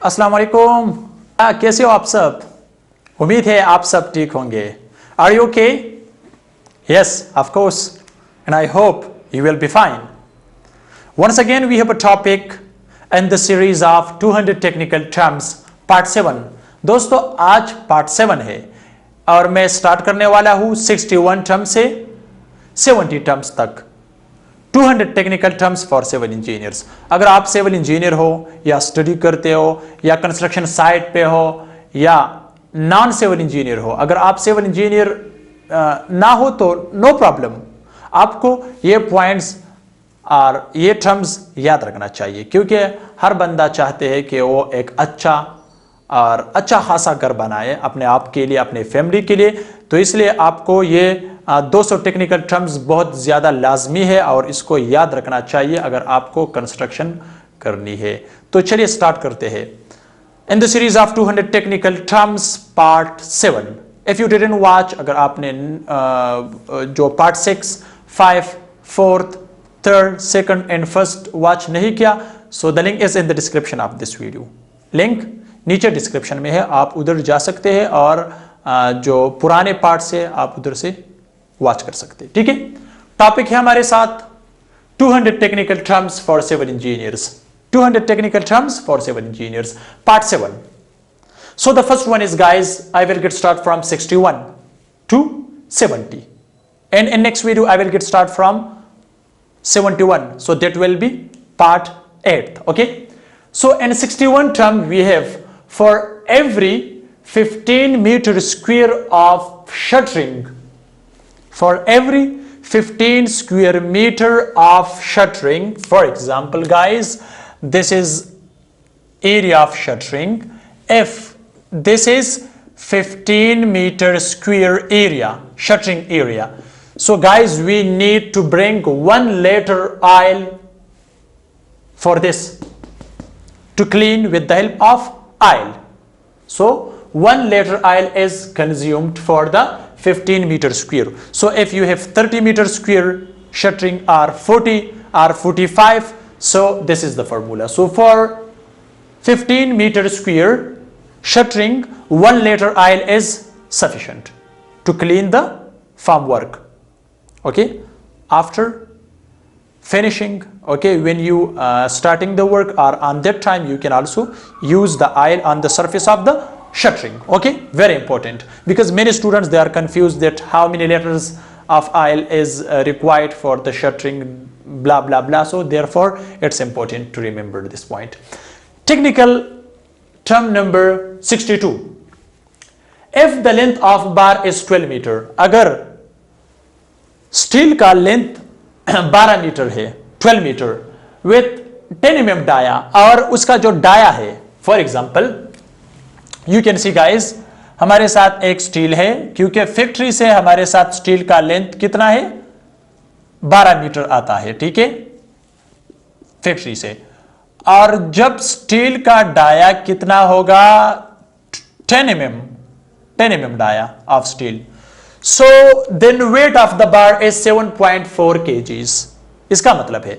अस्सलाम वालेकुम। कैसे हो आप सब? उम्मीद है आप सब ठीक होंगे। Are you okay? Yes, of course, and I hope you will be fine. Once again, we have a topic in the series of 200 technical terms, part 7. दोस्तों, आज part 7 है और मैं स्टार्ट करने वाला हूँ 61 टर्म्स से 70 टर्म्स तक। 200 technical terms for civil engineers. अगर आप सिविल इंजीनियर हो या स्टडी करते हो या कंस्ट्रक्शन साइट पे हो या नॉन सिविल इंजीनियर हो, अगर आप सिविल इंजीनियर ना हो तो नो प्रॉब्लम, आपको ये पॉइंट्स और ये टर्म्स याद रखना चाहिए, क्योंकि हर बंदा चाहते हैं कि वो एक अच्छा और अच्छा खासा घर बनाए अपने आप के लिए, अपने फैमिली के लिए। तो इसलिए आपको ये 200 टेक्निकल टर्म्स बहुत ज़्यादा लाजमी है और इसको याद रखना चाहिए अगर आपको कंस्ट्रक्शन करनी है। तो चलिए स्टार्ट करते हैं। In the series of 200 technical terms part 7, if you didn't watch, अगर आपने जो part 6, 5, 4th, 3rd, 2nd and 1st watch नहीं किया, so the link is in the description of this video. Link नीचे डिस्क्रिप्शन में है, आप उधर जा सकते हैं और जो पुराने पार्ट से आप उधर से वॉच कर सकते हैं। ठीक है, टॉपिक है हमारे साथ 200 technical terms for civil engineers. 200 technical terms for civil engineers, part 7. So the first one is, guys, I will get start from 61 to 70, and in next video I will get start from 71, so that will be part 8. Okay, so in 61 term we have, for every 15 meter square of shuttering, for every 15 square meter of shuttering, for example guys, this is area of shuttering. If this is 15 meter square area, shuttering area, so guys we need to bring 1 liter oil for this to clean with the help of oil. So 1 liter oil is consumed for the 15 meter square. So if you have 30 meter square shuttering or 40 or 45, so this is the formula. So for 15 meter square shuttering, 1 liter oil is sufficient to clean the formwork. Okay, after finishing, okay, when you starting the work or on that time, you can also use the oil on the surface of the shuttering. Okay, very important, because many students, they are confused that how many liters of oil is required for the shuttering, blah blah blah. So therefore it's important to remember this point. Technical term number 62. If the length of bar is 12 meter, अगर steel का length 12 metre है, 12 metre with 10 mm dia, और उसका जो dia है, for example you can see guys, हमारे साथ एक स्टील है, क्योंकि फैक्ट्री से हमारे साथ स्टील का लेंथ कितना है, 12 मीटर आता है। ठीक है, फैक्ट्री से। और जब स्टील का डाया कितना होगा, 10 mm dia of steel, so then weight of the bar is 7.4 kgs। इसका मतलब है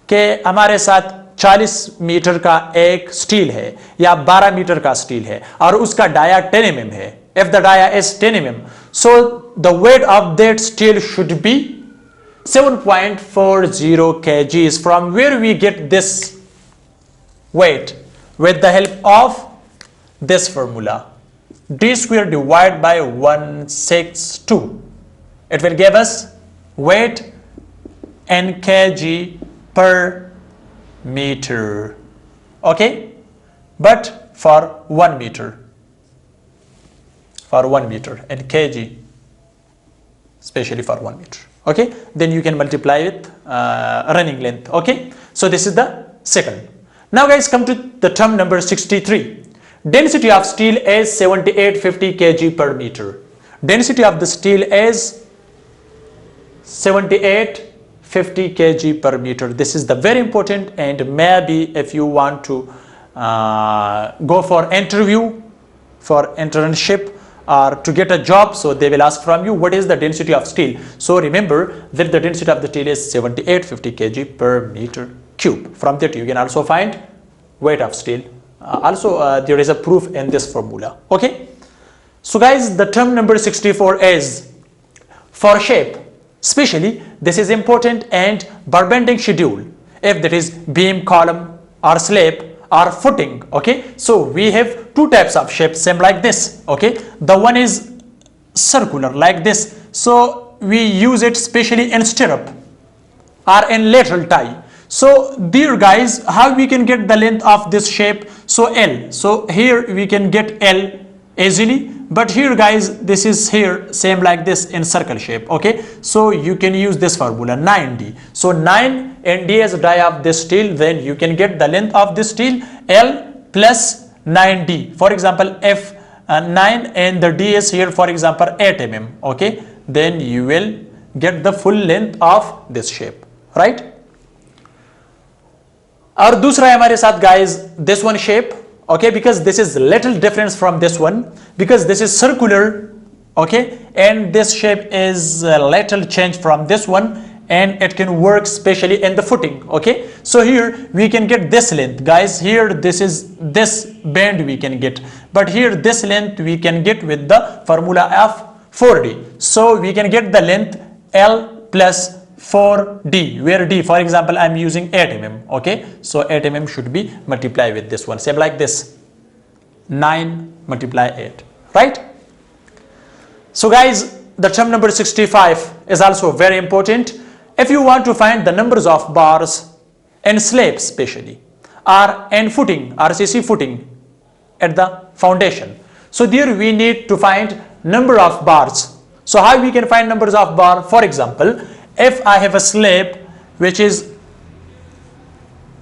कि हमारे साथ 40 मीटर का एक स्टील है या 12 मीटर का स्टील है और उसका डाया 10 mm है। If the dia is 10 mm, so the weight of that steel should be 7.40 kgs। From where we get this weight? With the help of this formula, d square divided by 162, it will give us weight in kg per meter. Okay, but for 1 meter, in kg, especially for 1 meter. Okay, then you can multiply with running length. Okay, so this is the second. Now guys, come to the term number 63. Density of steel is 7850 kg per meter. Density of the steel is 7850 kg per meter. This is the very important, and maybe if you want to go for interview, for internship or to get a job, so they will ask from you what is the density of steel. So remember that the density of the steel is 7850 kg per meter cube. From that you can also find weight of steel Also there is a proof in this formula. Okay, so guys, the term number 64 is for shape, especially this is important, and bar bending schedule, if that is beam, column or slab or footing. Okay, so we have two types of shapes, same like this. Okay, the one is circular like this, so we use it especially in stirrup or in lateral tie. So dear guys, how we can get the length of this shape? So L, so here we can get L easily, but here guys, this is here same like this in circle shape. Okay, so you can use this formula 9D. So 9 ND as die of this steel, then you can get the length of this steel L plus 9D. For example, if 9 and the D is here, for example 8 mm. Okay, then you will get the full length of this shape, right? और दूसरा है हमारे साथ guys this one shape. Okay, because this is little difference from this one, because this is circular. Okay, and this shape is a little change from this one, and it can work especially in the footing. Okay, so here we can get this length guys, here this is this bend we can get, but here this length we can get with the formula of 4D. So we can get the length L plus 4D, where D, for example, I am using 8 mm. Okay, so 8 mm should be multiplied with this one, same like this, 9 multiply 8, right? So guys, the term number 65 is also very important. If you want to find the numbers of bars and slabs especially, or and footing, RCC footing at the foundation, so there we need to find number of bars. So how we can find numbers of bar? For example, if I have a slab which is,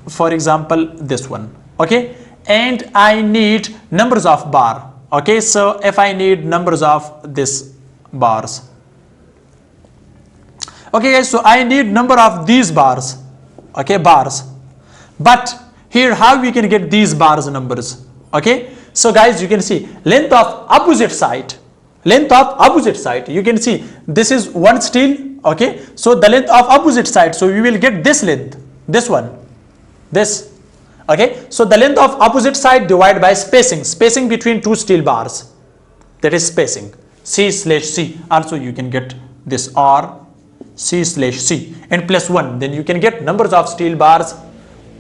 for example, this one. Okay, and I need numbers of bar. Okay, so if I need numbers of this bars. Okay guys, so I need number of these bars. Okay, bars, but here how we can get these bars numbers? Okay, so guys, you can see length of opposite side, length of opposite side, you can see this is one steel. Okay, so the length of opposite side, so we will get this length, this one, this. Okay, so the length of opposite side divided by spacing between two steel bars, that is spacing, C/C. Also you can get this R C/C and plus 1, then you can get numbers of steel bars,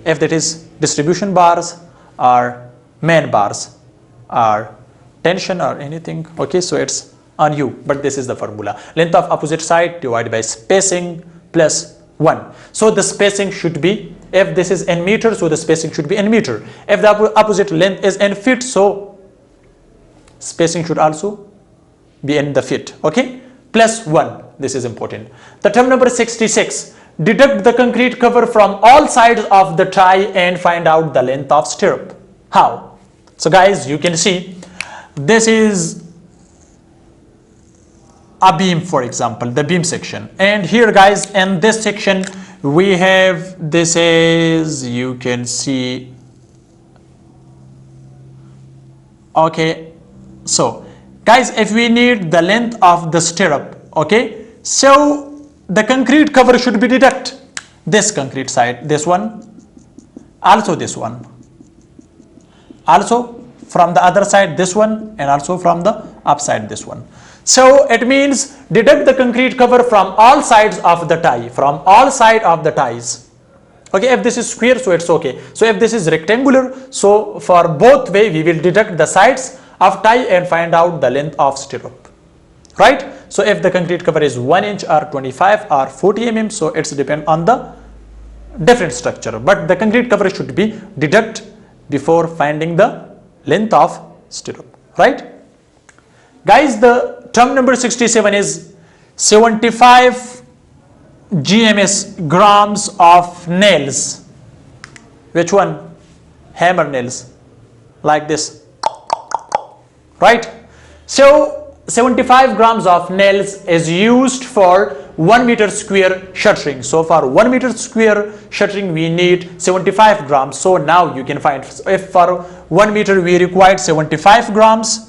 if that is distribution bars or main bars or tension or anything. Okay, so it's on you, but this is the formula, length of opposite side divided by spacing plus 1. So the spacing should be, if this is in meter, so the spacing should be in meter. If the opposite length is in feet, so spacing should also be in the feet. Okay, plus 1, this is important. The term number 66, deduct the concrete cover from all sides of the tie and find out the length of stirrup. How? So guys, you can see this is a beam, for example, the beam section, and here guys in this section we have, this is, you can see. Okay, so guys, if we need the length of the stirrup, okay, so the concrete cover should be deduct this concrete side, this one, also this one, also from the other side this one, and also from the upside this one. So it means deduct the concrete cover from all sides of the tie, from all sides of the ties. Okay, if this is square, so it's okay. So if this is rectangular, so for both way we will deduct the sides of tie and find out the length of stirrup, right? So if the concrete cover is 1 inch or 25 or 40 mm, so it's depend on the different structure, but the concrete cover should be deduct before finding the length of stirrup, right? Guys, the term number 67 is 75 grams of nails. Which one? Hammer nails, like this, right? So 75 grams of nails is used for 1 meter square shuttering. So for 1 meter square shuttering we need 75 grams. So now you can find, if for 1 meter we required 75 grams,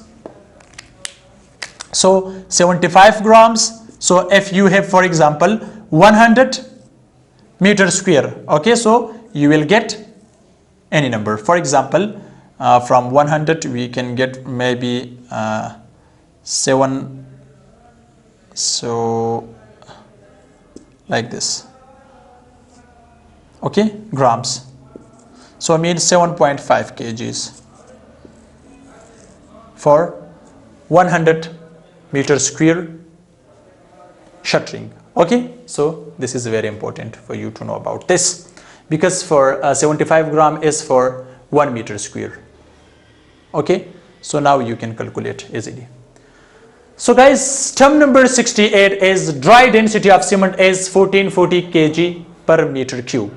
so 75 grams. So if you have, for example, 100 meter square, okay, so you will get any number. For example, from 100 we can get maybe 7, so like this, okay, grams. So I mean 7.5 kgs for 100 meter square shuttering. Okay, so this is very important for you to know about this, because for 75 gram is for 1 meter square. Okay, so now you can calculate easily. So guys, term number 68 is dry density of cement is 1440 kg per meter cube.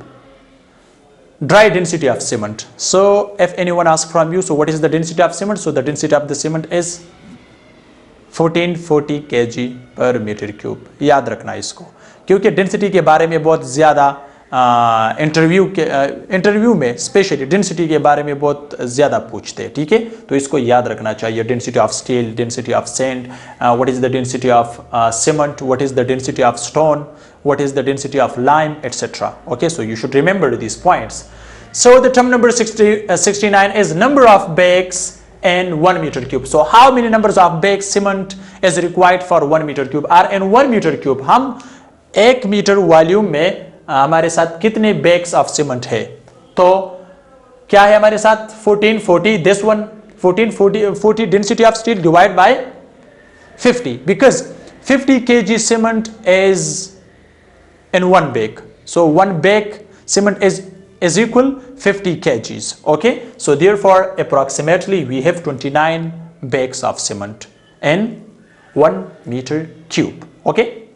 Dry density of cement. So if anyone asks from you, so what is the density of cement? So the density of the cement is 1440 kg पर metre cube. याद रखना इसको, क्योंकि density के बारे में बहुत ज़्यादा इंटरव्यू में स्पेशली डेंसिटी के बारे में बहुत ज़्यादा पूछते हैं. ठीक है, तो इसको याद रखना चाहिए. Density of steel, density of sand, what is the density of cement, what is the density of stone, what is the density of lime, etc. Okay, so you should remember these points. So the term number 69 is number of bags in 1 meter cube. So how many numbers of bags cement is required for 1 meter cube? Or in 1 meter cube हम 1 metre volume में हमारे साथ कितने bags of cement है? तो क्या है हमारे साथ 1440, this one 1440 density of steel divided by 50, because 50 kg cement is in 1 bag. So 1 bag cement is equal 50 kgs. Okay, so therefore approximately we have 29 bags of cement in 1 meter cube. Okay,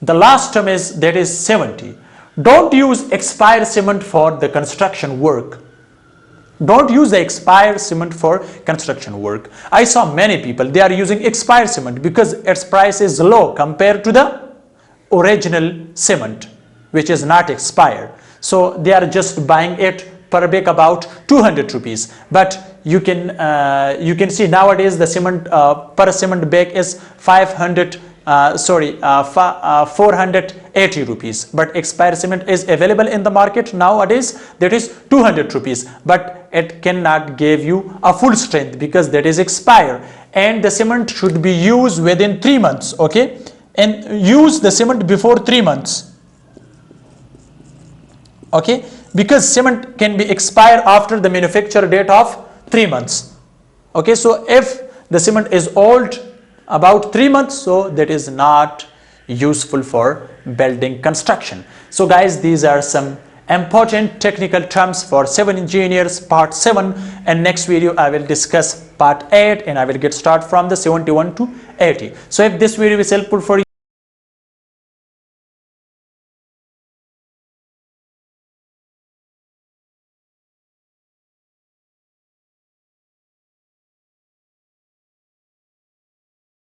the last term is, that is 70. Don't use expired cement for the construction work. Don't use the expired cement for construction work. I saw many people, they are using expired cement because its price is low compared to the original cement which is not expired. So they are just buying it per bag about 200 rupees. But you can see nowadays the cement per cement bag is 480 rupees. But expired cement is available in the market nowadays, that is 200 rupees. But it cannot give you a full strength because that is expired. And the cement should be used within 3 months. Okay, and use the cement before 3 months. Okay, because cement can be expired after the manufacture date of 3 months. Okay, so if the cement is old about 3 months, so that is not useful for building construction. So guys, these are some important technical terms for civil engineers part 7, and next video I will discuss part 8 and I will get start from the 71 to 80. So if this video is helpful for